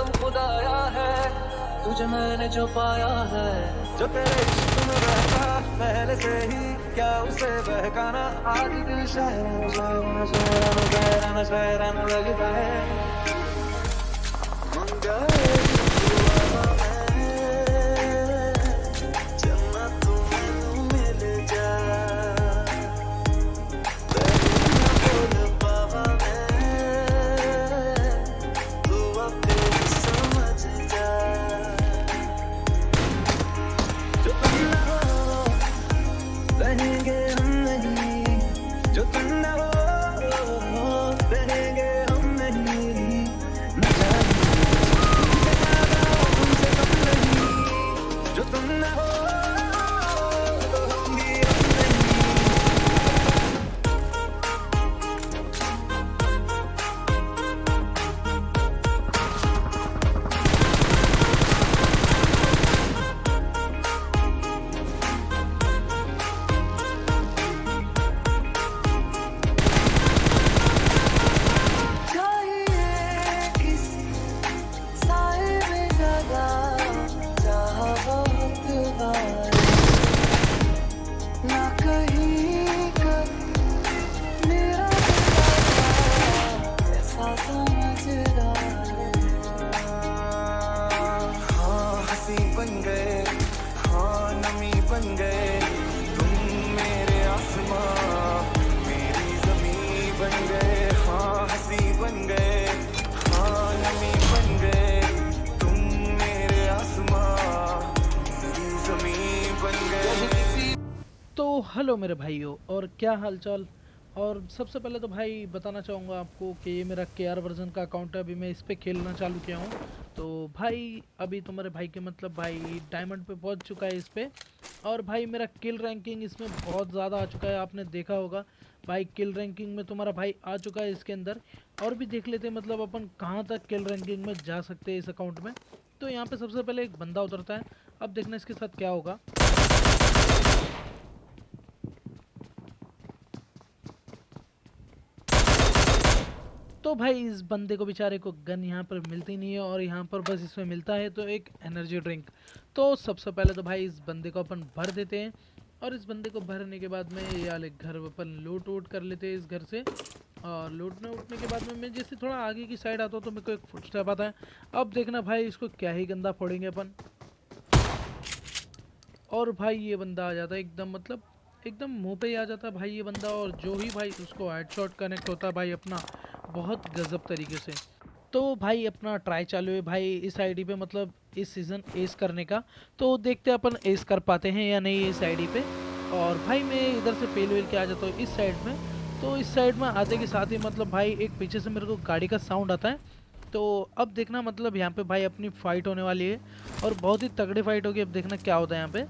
करम खुदाया है, तुझे मैंने जो पाया है, जो तेरे इश्क में रहता पहले से ही, क्या उसे बहकाना। आज दिल शायराना शायराना शायराना शायराना शायराना लगता है। मन जाए दीवाना मैं, चलना तू मैनू मिल जा, बोल पावा मैं, तू अपने समझ जा। जो तुम ना हो रहेंगे हम नहीं, जो तुम ना हो रहेंगे हम नहीं, न जाने तुमसे ज्यादा तुमसे कम नहीं, जो तुम ना हो तो हम भी हम नहीं। चाहिए किसी साए में जगह, जहाँ बहुत बार ना कहीं कभी मेरा दिल ऐसा समझदार। हाँ हंसी बन गए, हाँ नमी बन गए, तुम मेरे आसमां मेरी ज़मीं बन गए। हाँ हंसी बन गए, हाँ नमी बन गए, तुम मेरे आसमां मेरी ज़मीं बन गए। तो हेलो मेरे भाइयों, और क्या हालचाल। और सबसे पहले तो भाई बताना चाहूँगा आपको कि ये मेरा केआर वर्जन का अकाउंट है, अभी मैं इस पे खेलना चालू किया हूँ। तो भाई अभी तो मेरे भाई के मतलब भाई डायमंड पे पहुँच चुका है इस पे, और भाई मेरा किल रैंकिंग इसमें बहुत ज़्यादा आ चुका है, आपने देखा होगा भाई। किल रैंकिंग में तुम्हारा भाई आ चुका है इसके अंदर। और भी देख लेते हैं मतलब अपन कहाँ तक किल रैंकिंग में जा सकते हैं इस अकाउंट में। तो यहाँ पे सबसे पहले एक बंदा उतरता है, अब देखना इसके साथ क्या होगा। तो भाई इस बंदे को बेचारे को गन यहाँ पर मिलती नहीं है, और यहाँ पर बस इसमें मिलता है तो एक एनर्जी ड्रिंक। तो सबसे पहले तो भाई इस बंदे को अपन भर देते हैं, और इस बंदे को भरने के बाद में ये वाले घर अपन लूट वूट कर लेते हैं इस घर से। और लूटने उठने के बाद में मैं जैसे थोड़ा आगे की साइड आता हूँ तो मेरे को एक फुटस्टेप आता है। अब देखना भाई इसको क्या ही गंदा फोड़ेंगे अपन। और भाई ये बंदा आ जाता है एकदम मतलब एकदम मुंह पे ही आ जाता है भाई ये बंदा, और जो ही भाई उसको हेडशॉट कनेक्ट होता है भाई अपना बहुत गजब तरीके से। तो भाई अपना ट्राई चालू है भाई इस आईडी पे मतलब इस सीज़न एस करने का। तो देखते हैं अपन एस कर पाते हैं या नहीं इस आईडी पे। और भाई मैं इधर से पेल वेल के आ जाता हूँ इस साइड में। तो इस साइड में आते के साथ ही मतलब भाई एक पीछे से मेरे को गाड़ी का साउंड आता है। तो अब देखना मतलब यहाँ पे भाई अपनी फ़ाइट होने वाली है, और बहुत ही तगड़ी फाइट होगी। अब देखना क्या होता है यहाँ पे।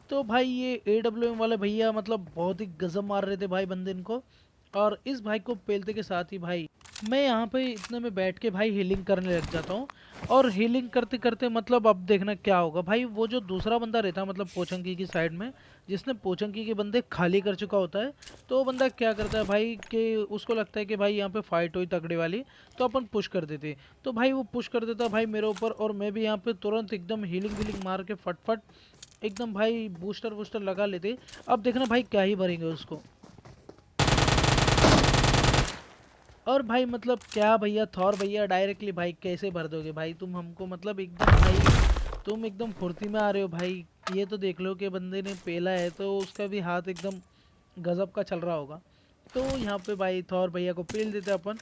तो भाई ये AWM वाले भैया मतलब बहुत ही गजब मार रहे थे भाई बंदे इनको। और इस भाई को पेलते के साथ ही भाई मैं यहाँ पे इतने में बैठ के भाई हीलिंग करने लग जाता हूँ। और हीलिंग करते करते मतलब अब देखना क्या होगा भाई। वो जो दूसरा बंदा रहता है मतलब पोचंकी की साइड में, जिसने पोचंकी के बंदे खाली कर चुका होता है, तो वो बंदा क्या करता है भाई कि उसको लगता है कि भाई यहाँ पे फाइट हुई तगड़े वाली, तो अपन पुश कर देते। तो भाई वो पुश कर देता भाई मेरे ऊपर, और मैं भी यहाँ पे तुरंत एकदम हीलिंग वीलिंग मार के फटफट एकदम भाई बूस्टर वूस्टर लगा लेते। अब देखना भाई क्या ही भरेंगे उसको। और भाई मतलब क्या भैया थॉर भैया डायरेक्टली भाई कैसे भर दोगे भाई तुम हमको, मतलब एकदम भाई तुम एकदम फुर्ती में आ रहे हो भाई। ये तो देख लो कि बंदे ने पेला है तो उसका भी हाथ एकदम गजब का चल रहा होगा। तो यहाँ पे भाई थॉर भैया को पेल देते अपन,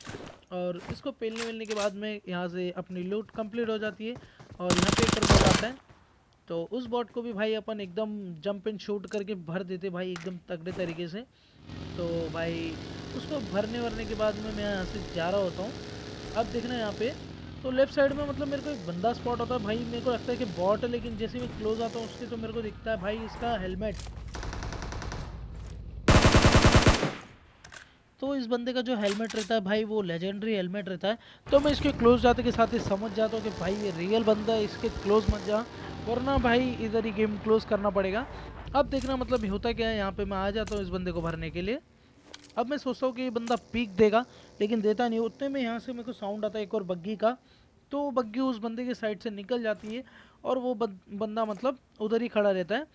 और इसको पेलने वेलने के बाद में यहाँ से अपनी लूट कंप्लीट हो जाती है। और यहाँ पे एक बॉट आता है, तो उस बॉट को भी भाई अपन एकदम जंप एंड शूट करके भर देते भाई एकदम तगड़े तरीके से। तो भाई उसको भरने वरने के बाद में मैं यहाँ से जा रहा होता हूँ। अब देखना यहाँ पे तो लेफ्ट साइड में मतलब मेरे को एक बंदा स्पॉट होता है भाई। मेरे को लगता है कि बॉट है, लेकिन जैसे मैं क्लोज आता हूँ उसके तो मेरे को दिखता है भाई इसका हेलमेट। तो इस बंदे का जो हेलमेट रहता है भाई वो लेजेंडरी हेलमेट रहता है। तो मैं इसके क्लोज जाते के साथ ही समझ जाता हूँ कि भाई ये रियल बंदा है, इसके क्लोज मत जा वरना भाई इधर ही गेम क्लोज करना पड़ेगा। अब देखना मतलब होता क्या है, यहाँ पे मैं आ जाता हूँ इस बंदे को भरने के लिए। अब मैं सोचता हूँ कि ये बंदा पीक देगा, लेकिन देता नहीं। उतने में यहाँ से मेरे को साउंड आता है एक और बग्गी का, तो बग्गी उस बंदे के साइड से निकल जाती है और वो बंदा मतलब उधर ही खड़ा रहता है।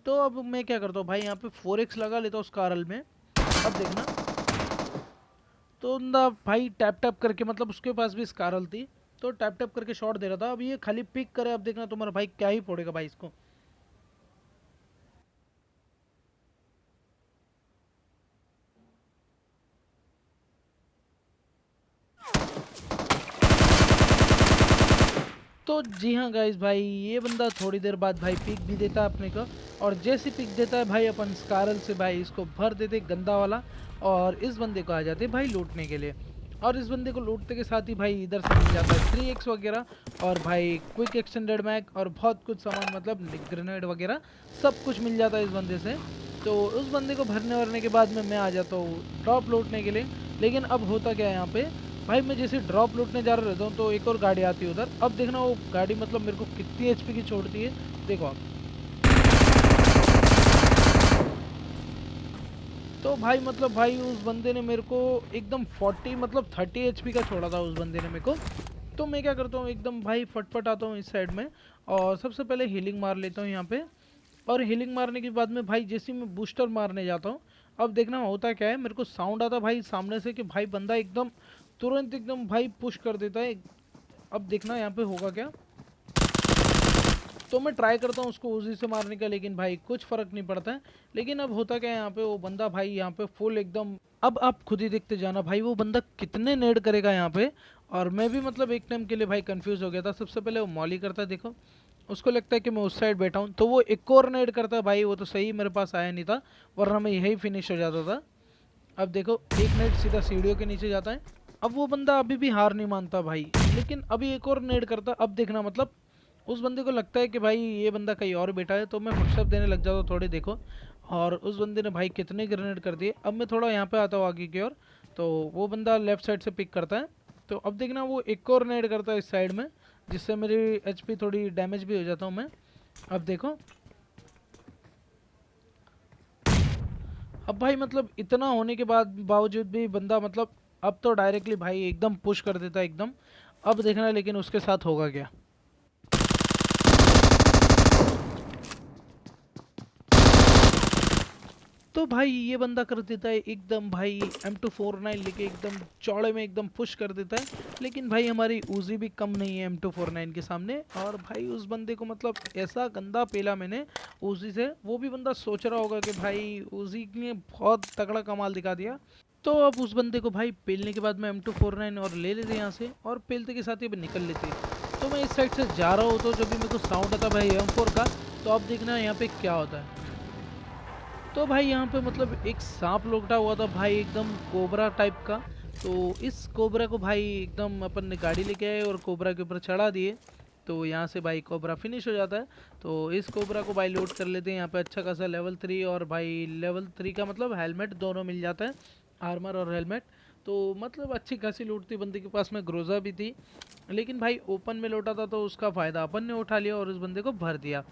तो अब मैं क्या करता हूँ भाई, यहाँ पे 4x लगा लेता हूँ उस कारल में। अब देखना तो बंदा भाई टैप टैप करके, मतलब उसके पास भी स्कारल थी, तो टैप टैप करके शॉट दे रहा था। अब ये खाली पिक करे, अब देखना तुम्हारा भाई क्या ही फोड़ेगा भाई इसको। तो जी हाँ गाइस भाई, ये बंदा थोड़ी देर बाद भाई पिक भी देता है अपने को, और जैसे पिक देता है भाई अपन स्कारल से भाई इसको भर देते गंदा वाला, और इस बंदे को आ जाते भाई लूटने के लिए। और इस बंदे को लूटते के साथ ही भाई इधर से मिल जाता है 3x वगैरह, और भाई क्विक एक्सटेंडेड मैग और बहुत कुछ सामान, मतलब ग्रेनेड वगैरह सब कुछ मिल जाता है इस बंदे से। तो उस बंदे को भरने वरने के बाद में मैं आ जाता हूँ ड्रॉप लूटने के लिए। लेकिन अब होता क्या है यहाँ पे भाई, मैं जैसे ड्रॉप लूटने जा रहा रहता हूँ तो एक और गाड़ी आती है उधर। अब देखना वो गाड़ी मतलब मेरे को कितनी एचपी की छोड़ती है, देखो आप। तो भाई मतलब भाई उस बंदे ने मेरे को एकदम 40 मतलब 30 एचपी का छोड़ा था उस बंदे ने मेरे को। तो मैं क्या करता हूँ एकदम भाई फटफट आता हूँ इस साइड में, और सबसे पहले हीलिंग मार लेता हूँ यहाँ पे। और हीलिंग मारने के बाद में भाई जैसे ही मैं बूस्टर मारने जाता हूँ, अब देखना होता क्या है, मेरे को साउंड आता भाई सामने से कि भाई बंदा एकदम तुरंत एकदम भाई पुश कर देता है। अब देखना यहाँ पे होगा क्या। तो मैं ट्राई करता हूँ उसको उसी से मारने का, लेकिन भाई कुछ फ़र्क नहीं पड़ता है। लेकिन अब होता क्या है यहाँ पे, वो बंदा भाई यहाँ पे फुल एकदम, अब आप खुद ही देखते जाना भाई वो बंदा कितने नेड करेगा यहाँ पे। और मैं भी मतलब एक टाइम के लिए भाई कंफ्यूज हो गया था। सबसे पहले वो मॉली करता है, देखो उसको लगता है कि मैं उस साइड बैठा हूँ, तो वो एक और नेड करता है भाई, वो तो सही मेरे पास आया नहीं था, वरना मैं यही फिनिश हो जाता था। अब देखो एक नेड सीधा सीढ़ियों के नीचे जाता है। अब वो बंदा अभी भी हार नहीं मानता भाई, लेकिन अभी एक और नेड करता। अब देखना मतलब उस बंदे को लगता है कि भाई ये बंदा कहीं और बैठा है, तो मैं फुटस्टेप देने लग जाता हूँ थोड़े, देखो। और उस बंदे ने भाई कितने ग्रेनेड कर दिए। अब मैं थोड़ा यहाँ पे आता हूँ आगे की ओर, तो वो बंदा लेफ्ट साइड से पिक करता है। तो अब देखना वो एक और नेड करता है इस साइड में, जिससे मेरी एचपी थोड़ी डैमेज भी हो जाता हूँ मैं। अब देखो, अब भाई मतलब इतना होने के बाद बावजूद भी बंदा मतलब अब तो डायरेक्टली भाई एकदम पुश कर देता है एकदम। अब देखना लेकिन उसके साथ होगा क्या। तो भाई ये बंदा कर देता है एकदम भाई M249 लेके एकदम चौड़े में एकदम पुश कर देता है। लेकिन भाई हमारी उजी भी कम नहीं है M249 के सामने। और भाई उस बंदे को मतलब ऐसा गंदा पेला मैंने उजी से, वो भी बंदा सोच रहा होगा कि भाई उजी ने बहुत तगड़ा कमाल दिखा दिया। तो अब उस बंदे को भाई पेलने के बाद में M249 और ले लेते यहाँ से, और पेलते के साथ ही निकल लेते। तो मैं इस साइड से जा रहा हूँ, तो जब भी मेरे को साउंड आता भाई M4 का, तो अब देखना यहाँ पे क्या होता है। तो भाई यहाँ पे मतलब एक सांप लौटा हुआ था भाई एकदम कोबरा टाइप का। तो इस कोबरा को भाई एकदम अपन ने गाड़ी लेके आए और कोबरा के ऊपर चढ़ा दिए। तो यहाँ से भाई कोबरा फिनिश हो जाता है। तो इस कोबरा को भाई लोड कर लेते हैं यहाँ पे अच्छा खासा लेवल 3, और भाई लेवल 3 का मतलब हेलमेट दोनों मिल जाता है, आर्मर और हेलमेट। तो मतलब अच्छी खासी लूट थी, बंदे के पास में ग्रोजा भी थी। लेकिन भाई ओपन में लौटा था तो उसका फ़ायदा अपन ने उठा लिया और उस बंदे को भर दिया।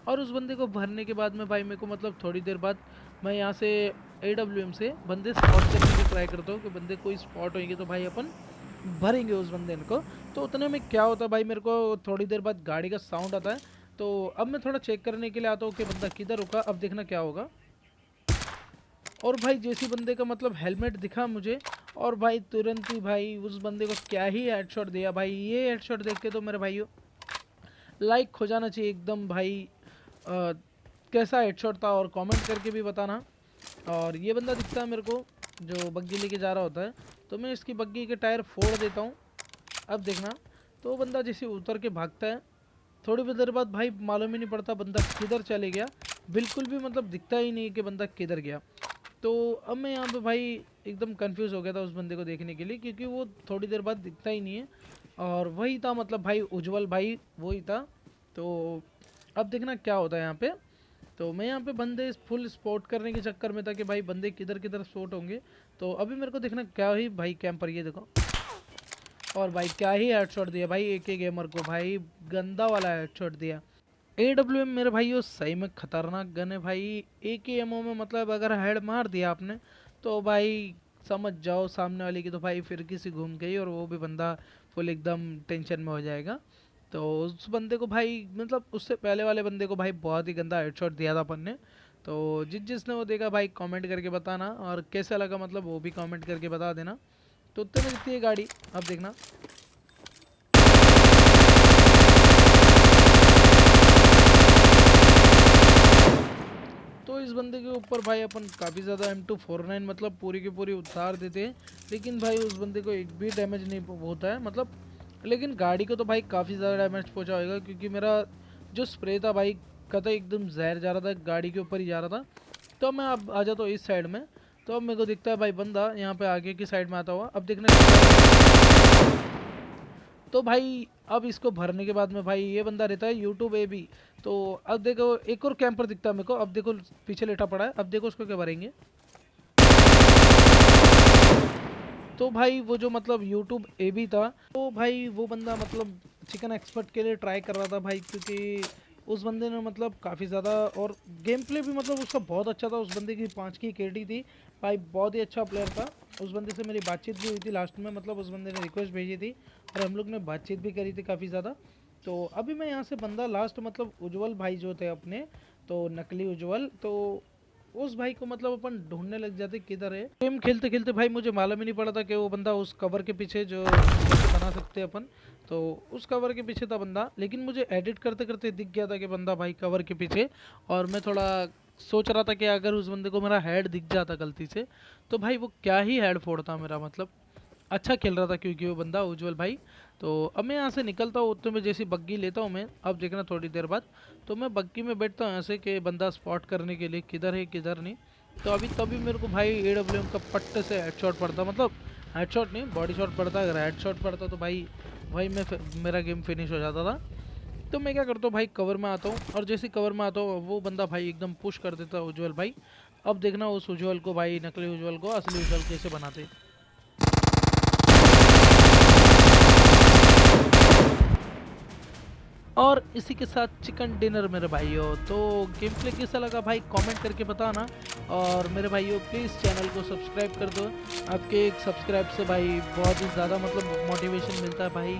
और उस बंदे को भरने के बाद में भाई मेरे को मतलब थोड़ी देर बाद मैं यहाँ से AWM से बंदे स्पॉट करने की ट्राई करता हूँ कि बंदे कोई स्पॉट होंगे तो भाई अपन भरेंगे उस बंदे को। तो उतने में क्या होता है भाई, मेरे को थोड़ी देर बाद गाड़ी का साउंड आता है। तो अब मैं थोड़ा चेक करने के लिए आता हूँ कि बंदा किधर रुका। अब देखना क्या होगा। और भाई जैसी बंदे का मतलब हेलमेट दिखा मुझे, और भाई तुरंत ही भाई उस बंदे को क्या ही हेडशॉट दिया भाई। ये हेडशॉट देख के तो मेरे भाइयों लाइक हो जाना चाहिए एकदम भाई। कैसा हेडशॉट था और कमेंट करके भी बताना। और ये बंदा दिखता है मेरे को जो बग्गी लेके जा रहा होता है, तो मैं इसकी बग्गी के टायर फोड़ देता हूँ। अब देखना, तो वो बंदा जैसे उतर के भागता है, थोड़ी देर बाद भाई मालूम ही नहीं पड़ता बंदा किधर चले गया, बिल्कुल भी मतलब दिखता ही नहीं कि बंदा किधर गया। तो अब मैं यहाँ पे भाई एकदम कंफ्यूज हो गया था उस बंदे को देखने के लिए, क्योंकि वो थोड़ी देर बाद दिखता ही नहीं है। और वही था मतलब भाई उज्जवल भाई वही था। तो अब देखना क्या होता है यहाँ पे। तो मैं यहाँ पे बंदे फुल स्पॉट करने के चक्कर में था कि भाई बंदे किधर किधर स्पॉट होंगे। तो अभी मेरे को देखना क्या ही भाई कैंपर, ये देखो, और भाई क्या ही हेडशॉट दिया भाई AK गेमर को, भाई गंदा वाला हेडशॉट दिया। AWM मेरे भाइयों सही में खतरनाक गन है भाई। एक ही एमओ में मतलब अगर हेड मार दिया आपने तो भाई समझ जाओ सामने वाले की तो भाई फिर किसी घूम गई, और वो भी बंदा फुल एकदम टेंशन में हो जाएगा। तो उस बंदे को भाई मतलब उससे पहले वाले बंदे को भाई बहुत ही गंदा हेडशॉट दिया था अपन ने। तो जिसने वो देखा भाई कमेंट करके बताना, और कैसा लगा मतलब वो भी कमेंट करके बता देना। तो उतने में दिखती है गाड़ी, अब देखना। तो इस बंदे के ऊपर भाई अपन काफ़ी ज़्यादा M249 मतलब पूरी की पूरी उतार देते हैं, लेकिन भाई उस बंदे को एक भी डैमेज नहीं होता है मतलब। लेकिन गाड़ी को तो भाई काफ़ी ज़्यादा डैमेज पहुंचा होगा, क्योंकि मेरा जो स्प्रे था भाई कतई एकदम जहर जा रहा था, गाड़ी के ऊपर ही जा रहा था। तो मैं अब आ जाता हूँ इस साइड में। तो अब मेरे को दिखता है भाई बंदा यहाँ पे आगे की साइड में आता हुआ, अब देखने। तो भाई अब इसको भरने के बाद में भाई ये बंदा रहता है यूट्यूब AB। तो अब देखो एक और कैंपर दिखता है मेरे को, अब देखो पीछे लेटा पड़ा है, अब देखो उसको क्या भरेंगे। तो भाई वो जो मतलब यूट्यूब AB था, तो भाई वो बंदा मतलब चिकन एक्सपर्ट के लिए ट्राई कर रहा था भाई, क्योंकि उस बंदे ने मतलब काफ़ी ज़्यादा, और गेम प्ले भी मतलब उसका बहुत अच्छा था। उस बंदे की 5 की KD थी भाई, बहुत ही अच्छा प्लेयर था। उस बंदे से मेरी बातचीत भी हुई थी लास्ट में, मतलब उस बंदे ने रिक्वेस्ट भेजी थी और हम लोग ने बातचीत भी करी थी काफ़ी ज़्यादा। तो अभी मैं यहाँ से बंदा लास्ट मतलब उज्जवल भाई जो थे अपने, तो नकली उज्जवल, तो उस भाई को मतलब अपन ढूंढने लग जाते किधर है। गेम खेलते खेलते भाई मुझे मालूम ही नहीं पड़ा था कि वो बंदा उस कवर के पीछे जो बना सकते हैं अपन, तो उस कवर के पीछे था बंदा। लेकिन मुझे एडिट करते करते दिख गया था कि बंदा भाई कवर के पीछे, और मैं थोड़ा सोच रहा था कि अगर उस बंदे को मेरा हेड दिख जाता गलती से तो भाई वो क्या ही हेड फोड़ता मेरा, मतलब अच्छा खेल रहा था क्योंकि वो बंदा उज्जवल भाई। तो अब मैं यहाँ से निकलता हूँ, तो मैं जैसी बग्गी लेता हूँ मैं, अब देखना थोड़ी देर बाद। तो मैं बग्गी में बैठता हूँ ऐसे कि बंदा स्पॉट करने के लिए किधर है किधर नहीं। तो अभी तभी मेरे को भाई AWM का पट्टे से हेडशॉट पड़ता, मतलब हेडशॉट नहीं बॉडी शॉट पड़ता। अगर हेडशॉट पड़ता तो भाई मेरा गेम फिनिश हो जाता था। तो मैं क्या करता हूँ भाई कवर में आता हूँ, और जैसे कवर में आता हूँ वो बंदा भाई एकदम पुश कर देता है उज्जवल भाई। अब देखना उस उज्जवल को भाई, नकली उज्जवल को असली उज्जवल कैसे बनाते। और इसी के साथ चिकन डिनर मेरे भाइयों। तो गेम प्ले कैसा लगा भाई कमेंट करके बताना, और मेरे भाइयों प्लीज़ चैनल को सब्सक्राइब कर दो। आपके एक सब्सक्राइब से भाई बहुत ही ज़्यादा मतलब मोटिवेशन मिलता है भाई।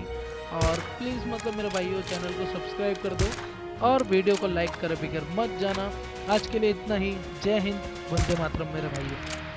और प्लीज़ मतलब मेरे भाइयों चैनल को सब्सक्राइब कर दो, और वीडियो को लाइक करे बगैर मत जाना। आज के लिए इतना ही। जय हिंद, वंदे मातरम मेरे भाइयों।